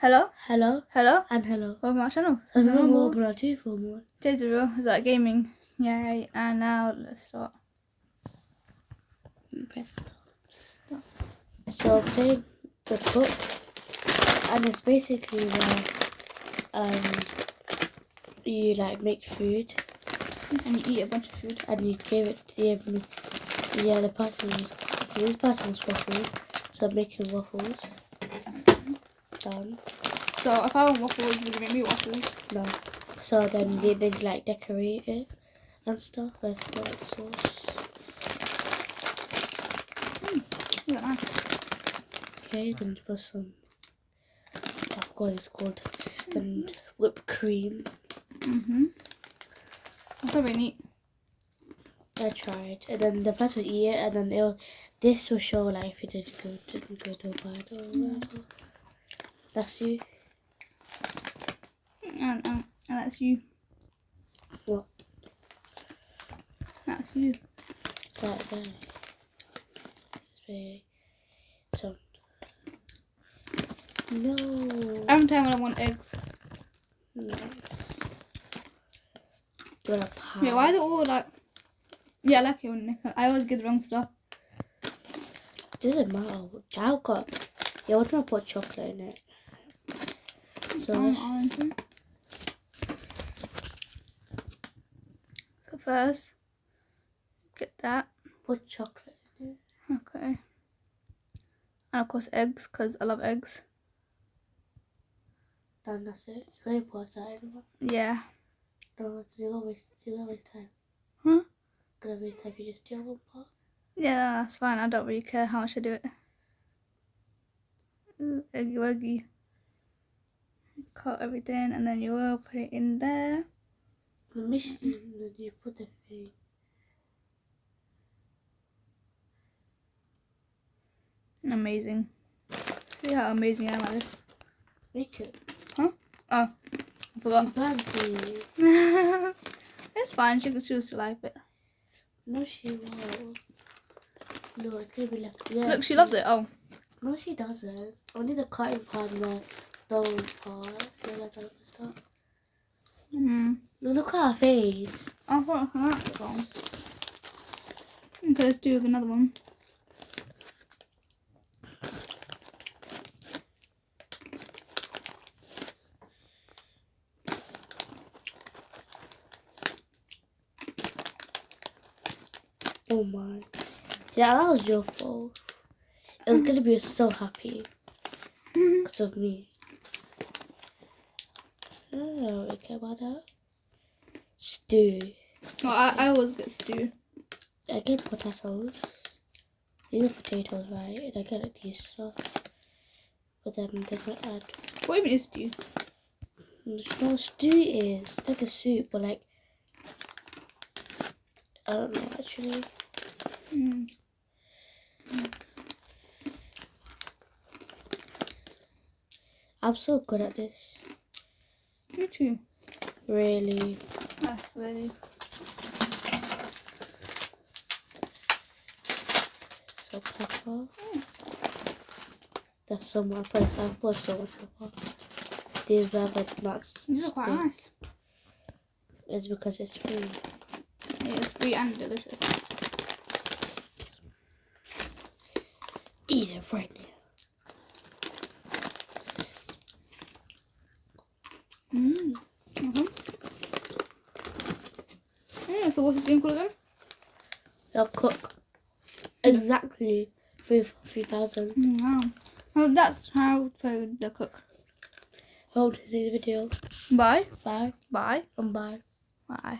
Hello, Hello hello. and hello. Welcome to my channel. So no more but 2 for more. Today's video is about gaming. Yay! And now let's start. Press stop. So I'm playing the cook, and it's basically where you like make food And you eat a bunch of food. and you give it to the person was so this person was waffles, so I'm making waffles. Done. So if I want waffles, would you make me waffles? No. So then they like decorate it and stuff with like sauce. Look at that. Okay, then put some, I forgot what it's called, then whipped cream. That's not very neat. I tried, and then the person will eat it, and then this will show like if it didn't go too bad or whatever. That's you. And that's you. What? That's you. That there. It's very so. No. Every time when I want eggs. No. Do a pie. Yeah, why are they all like? Yeah, I like it when I always get the wrong stuff. Doesn't matter. I've got. Yeah, what if I put chocolate in it? So So first, get that. put chocolate in it. Okay. And of course eggs, because I love eggs. Then that's it. You can't put that anymore. Yeah. No, you're gonna waste time. Huh? Gonna waste time if you just do one part. Yeah, that's fine. I don't really care how much I do it. Ooh, eggy waggy. Cut everything and then you will put it in there. The machine, then you put the thing. Amazing. See how amazing I am at this. Make it. Huh? Oh, I forgot. You banned it. It's fine. She could choose to like it. No, she won't. No, it's gonna be like. Yeah, Look, she loves it. Oh. No, she doesn't. Only the cutting part and the throwing part. You know, like that stuff. Look at her face. I thought that's wrong. Okay, let's do another one. Oh my. Yeah, that was your fault. It was gonna be so happy because of me. I don't really care about that. Stew. Oh, I always get stew. I get potatoes. These are potatoes, right? And I get like these stuff. But then they're gonna add. What even is stew? No, stew is. It's like a soup, but like. I don't know actually. I'm so good at this. Me too. Really. Really. So pepper. That's so much pepper. I put so much pepper. These rabbit nuts. These are quite nice. It's because it's free. Yeah, it's free and delicious. Eat it right now. Yeah, so what's this game called again? They'll cook exactly 3,000. Wow. Well, that's how to play the cook. Hope to see the video. Bye. Bye. Bye. And bye. Bye.